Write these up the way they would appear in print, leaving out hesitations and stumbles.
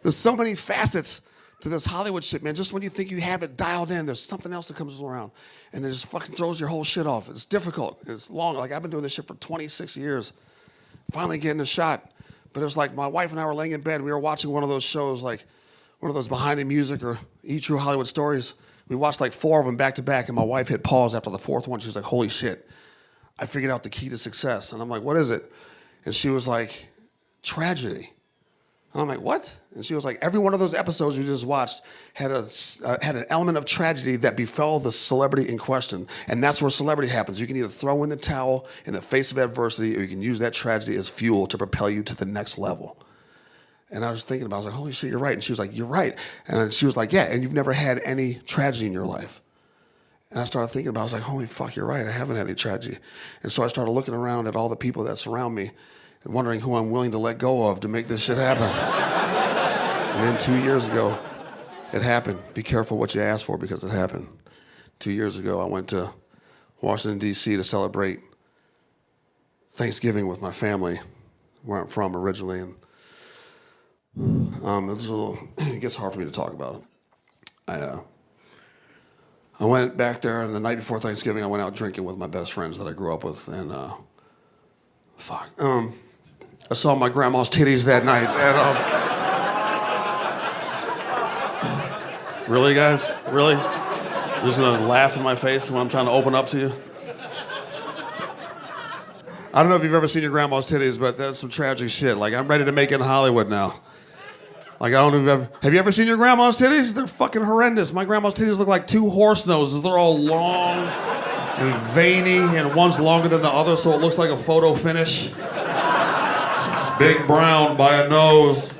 There's so many facets to this Hollywood shit, man. Just when you think you have it dialed in, there's something else that comes around. And it just fucking throws your whole shit off. It's difficult. It's long. Like, I've been doing this shit for 26 years. Finally getting a shot. But it was like my wife and I were laying in bed. We were watching one of those shows, like one of those Behind the Music or E! True Hollywood Stories. We watched like 4 of them back to back, and my wife hit pause after the 4th one. She was like, holy shit, I figured out the key to success. And I'm like, what is it? And she was like, tragedy. And I'm like, what? And she was like, every one of those episodes we just watched had an element of tragedy that befell the celebrity in question. And that's where celebrity happens. You can either throw in the towel in the face of adversity, or you can use that tragedy as fuel to propel you to the next level. And I was thinking about it. I was like, holy shit, you're right. And she was like, you're right. And she was like, yeah, and you've never had any tragedy in your life. And I started thinking about it. I was like, holy fuck, you're right. I haven't had any tragedy. And so I started looking around at all the people that surround me and wondering who I'm willing to let go of to make this shit happen. And then 2 years ago, it happened. Be careful what you ask for, because it happened. 2 years ago, I went to Washington, D.C. to celebrate Thanksgiving with my family, where I'm from originally. And it gets hard for me to talk about it. I went back there, and the night before Thanksgiving, I went out drinking with my best friends that I grew up with. And I saw my grandma's titties that night. And, really, guys? Really? You're just gonna laugh in my face when I'm trying to open up to you? I don't know if you've ever seen your grandma's titties, but that's some tragic shit. Like, I'm ready to make it in Hollywood now. Like, I don't know if you've ever... Have you ever seen your grandma's titties? They're fucking horrendous. My grandma's titties look like 2 horse noses. They're all long and veiny, and one's longer than the other, so it looks like a photo finish. Big brown by a nose.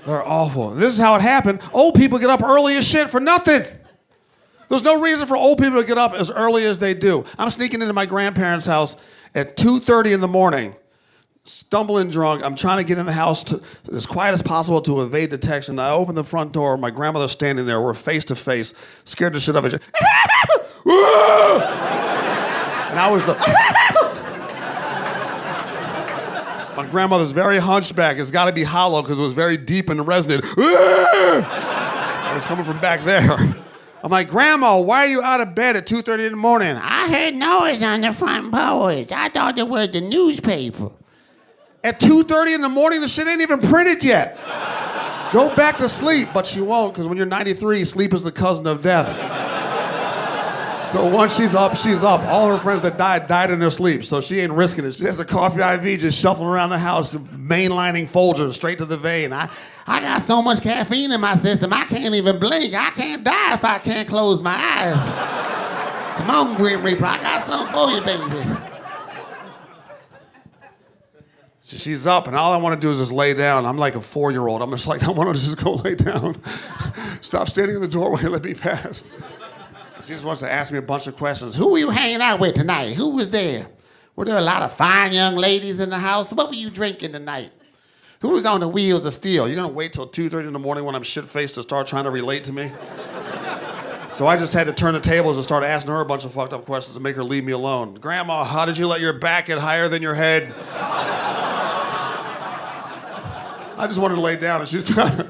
They're awful. This is how it happened. Old people get up early as shit for nothing. There's no reason for old people to get up as early as they do. I'm sneaking into my grandparents' house at 2:30 in the morning, stumbling drunk. I'm trying to get in the house as quiet as possible to evade detection. I open the front door. My grandmother's standing there. We're face to face, scared the shit out of each other. And I was the... My grandmother's very hunchback. It's got to be hollow because it was very deep and resonant. I was coming from back there. I'm like, Grandma, why are you out of bed at 2:30 in the morning? I heard noise on the front porch. I thought it was the newspaper. At 2:30 in the morning, the shit ain't even printed yet. Go back to sleep. But she won't, because when you're 93, sleep is the cousin of death. So once she's up, she's up. All her friends that died in their sleep, so she ain't risking it. She has a coffee IV just shuffling around the house, mainlining Folgers straight to the vein. I got so much caffeine in my system, I can't even blink. I can't die if I can't close my eyes. Come on, Grim Reaper, I got something for you, baby. So she's up, and all I want to do is just lay down. I'm like a 4-year-old. I'm just like, I want to just go lay down. Stop standing in the doorway and let me pass. She just wants to ask me a bunch of questions. Who were you hanging out with tonight? Who was there? Were there a lot of fine young ladies in the house? What were you drinking tonight? Who was on the wheels of steel? You're going to wait till 2:30 in the morning when I'm shit-faced to start trying to relate to me? So I just had to turn the tables and start asking her a bunch of fucked up questions to make her leave me alone. Grandma, how did you let your back get higher than your head? I just wanted to lay down, and she's trying.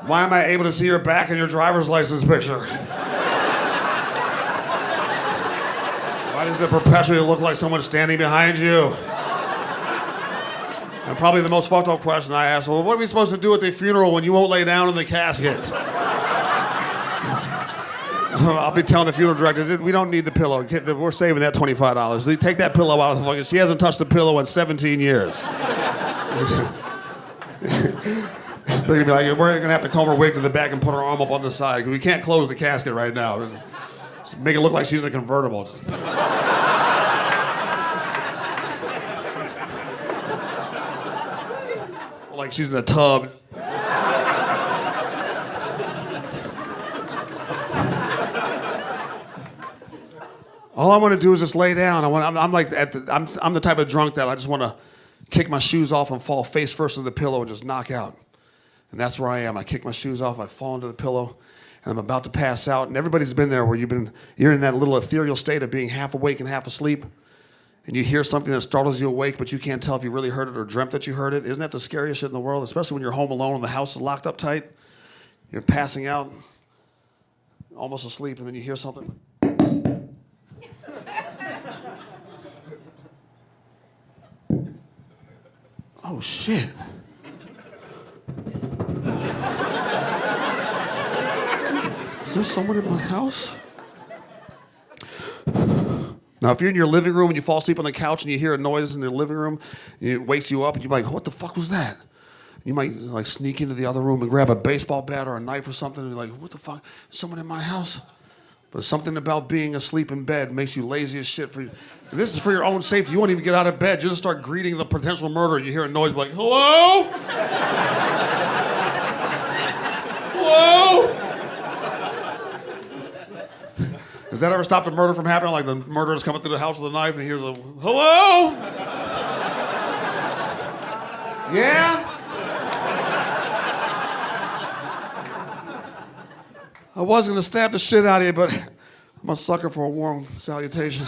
Why am I able to see your back in your driver's license picture? Why does it perpetually look like someone's standing behind you? And probably the most fucked up question I asked, well, what are we supposed to do at the funeral when you won't lay down in the casket? I'll be telling the funeral director, we don't need the pillow. We're saving that $25. Take that pillow out of the fucking... She hasn't touched the pillow in 17 years. They're gonna be like, we're gonna have to comb her wig to the back and put her arm up on the side. We can't close the casket right now. Just make it look like she's in a convertible. Like she's in a tub. All I want to do is just lay down. I'm the type of drunk that I just want to kick my shoes off and fall face first into the pillow and just knock out. And that's where I am. I kick my shoes off, I fall into the pillow, and I'm about to pass out, and everybody's been there where you're in that little ethereal state of being half awake and half asleep, and you hear something that startles you awake, but you can't tell if you really heard it or dreamt that you heard it. Isn't that the scariest shit in the world? Especially when you're home alone and the house is locked up tight. You're passing out, almost asleep, and then you hear something. Oh, shit. Is there someone in my house? Now, if you're in your living room and you fall asleep on the couch and you hear a noise in the living room, it wakes you up and you're like, what the fuck was that? You might like sneak into the other room and grab a baseball bat or a knife or something and you're like, what the fuck? Is someone in my house? But something about being asleep in bed makes you lazy as shit. And this is for your own safety. You won't even get out of bed. You just start greeting the potential murderer. You hear a noise like, hello? Hello? Has that ever stopped a murder from happening? Like the murderer's coming through the house with a knife and he hears a, hello? Yeah? I was gonna stab the shit out of you, but I'm a sucker for a warm salutation.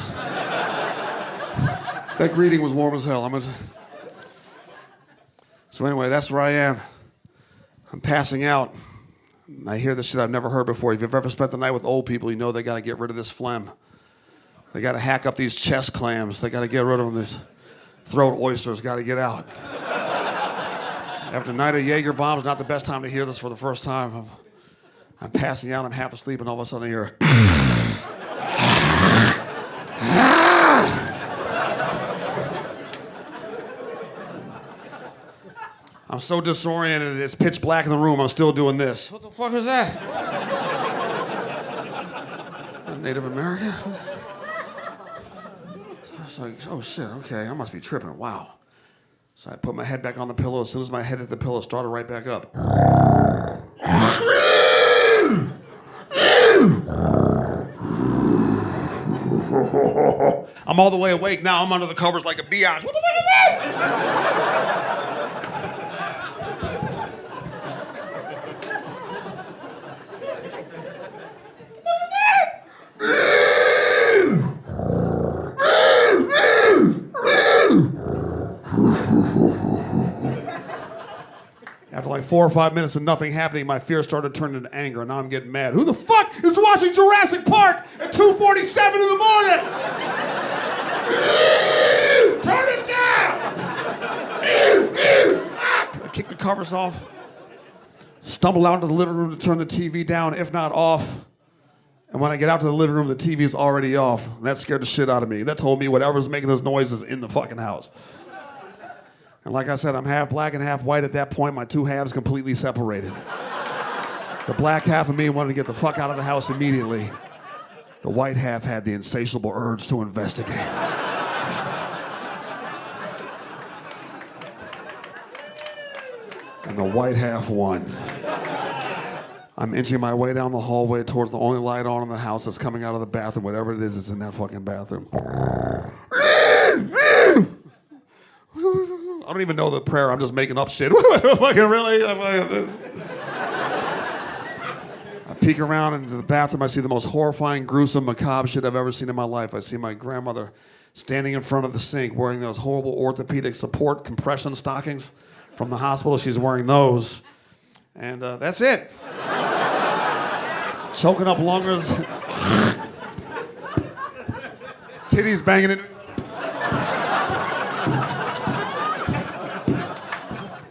That greeting was warm as hell. So anyway, that's where I am. I'm passing out. I hear this shit I've never heard before. If you've ever spent the night with old people, you know they gotta get rid of this phlegm. They gotta hack up these chest clams. They gotta get rid of them. These throat oysters gotta get out. After a night of Jaeger bombs, not the best time to hear this for the first time. I'm passing out, I'm half asleep, and all of a sudden I hear. I'm so disoriented, it's pitch black in the room, I'm still doing this. What the fuck is that? A Native American? It's like, oh shit, okay, I must be tripping, wow. So I put my head back on the pillow, as soon as my head hit the pillow, it started right back up. I'm all the way awake now. I'm under the covers like a biatch. What the fuck is that? After like 4 or 5 minutes of nothing happening, my fear started turning into anger, and now I'm getting mad. Who the fuck is watching Jurassic Park at 2:47 in the morning? Turn it down! I kick the covers off, stumble out into the living room to turn the TV down, if not off. And when I get out to the living room, the TV's already off. And that scared the shit out of me. That told me whatever's making those noises is in the fucking house. And like I said, I'm half black and half white at that point. My two halves completely separated. The black half of me wanted to get the fuck out of the house immediately. The white half had the insatiable urge to investigate. And the white half won. I'm inching my way down the hallway towards the only light on in the house that's coming out of the bathroom. Whatever it is, it's in that fucking bathroom. I don't even know the prayer. I'm just making up shit. Fucking really? I peek around into the bathroom. I see the most horrifying, gruesome, macabre shit I've ever seen in my life. I see my grandmother standing in front of the sink wearing those horrible orthopedic support compression stockings from the hospital. She's wearing those. And that's it. Choking up lungs. Titties banging in.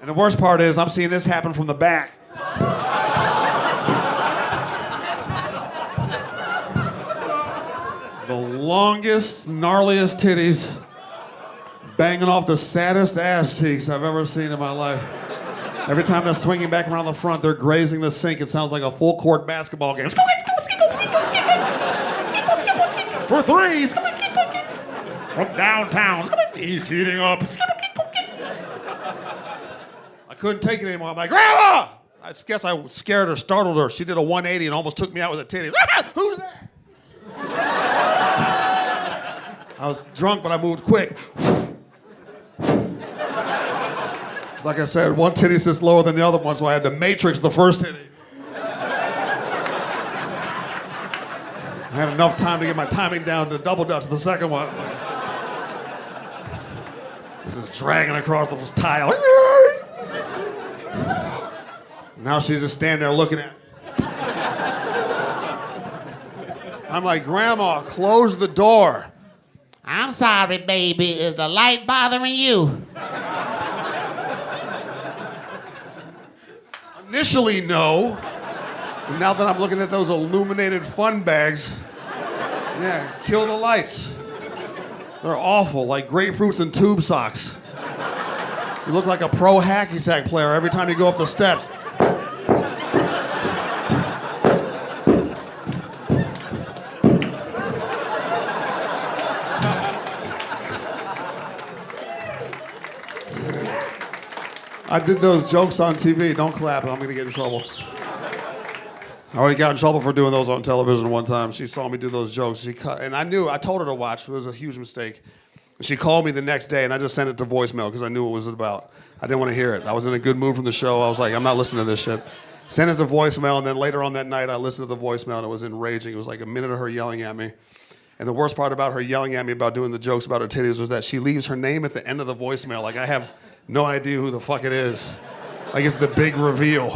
And the worst part is I'm seeing this happen from the back. The longest, gnarliest titties banging off the saddest ass cheeks I've ever seen in my life. Every time they're swinging back around the front, they're grazing the sink. It sounds like a full court basketball game. For threes. From downtown. He's heating up. I couldn't take it anymore. I'm like, Grandma! I guess I scared her, startled her. She did a 180 and almost took me out with the titties. Who's that? I was drunk, but I moved quick. Like I said, one titty's just lower than the other one, so I had to matrix the first titty. I had enough time to get my timing down to double dutch the second one. Just dragging across the tile. Now she's just standing there looking at me. I'm like, Grandma, close the door. I'm sorry, baby. Is the light bothering you? Initially, no. And now that I'm looking at those illuminated fun bags, yeah, kill the lights. They're awful, like grapefruits and tube socks. You look like a pro hacky sack player every time you go up the steps. I did those jokes on TV. Don't clap, I'm gonna get in trouble. I already got in trouble for doing those on television one time. She saw me do those jokes. She cut, and I told her to watch. It was a huge mistake. And she called me the next day, and I just sent it to voicemail because I knew what it was about. I didn't want to hear it. I was in a good mood from the show. I was like, I'm not listening to this shit. Sent it to voicemail, and then later on that night, I listened to the voicemail, and it was enraging. It was like a minute of her yelling at me. And the worst part about her yelling at me about doing the jokes about her titties was that she leaves her name at the end of the voicemail. Like, I have no idea who the fuck it is. Like, it's the big reveal.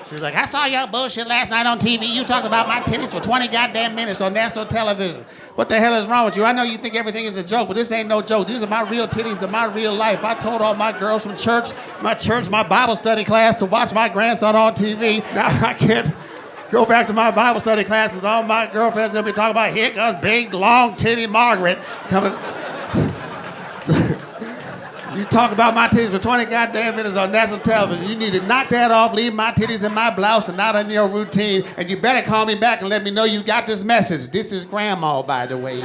She was like, I saw your bullshit last night on TV. You talked about my titties for 20 goddamn minutes on national television. What the hell is wrong with you? I know you think everything is a joke, but this ain't no joke. These are my real titties and my real life. I told all my girls from church, my Bible study class to watch my grandson on TV. Now I can't go back to my Bible study classes. All my girlfriends gonna be talking about, here comes big, long titty Margaret coming. You talk about my titties for 20 goddamn minutes on national television. You need to knock that off, leave my titties in my blouse and not in your routine. And you better call me back and let me know you got this message. This is Grandma, by the way.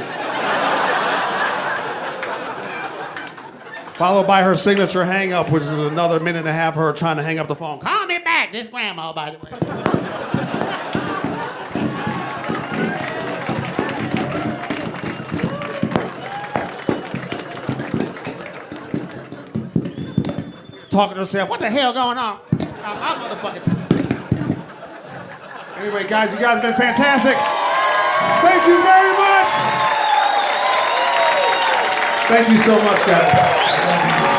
Followed by her signature hang up, which is another minute and a half of her trying to hang up the phone. Call me back. This Grandma, by the way. Talking to herself, what the hell going on? My motherfucking. Anyway, guys, you guys have been fantastic. Thank you very much. Thank you so much, guys.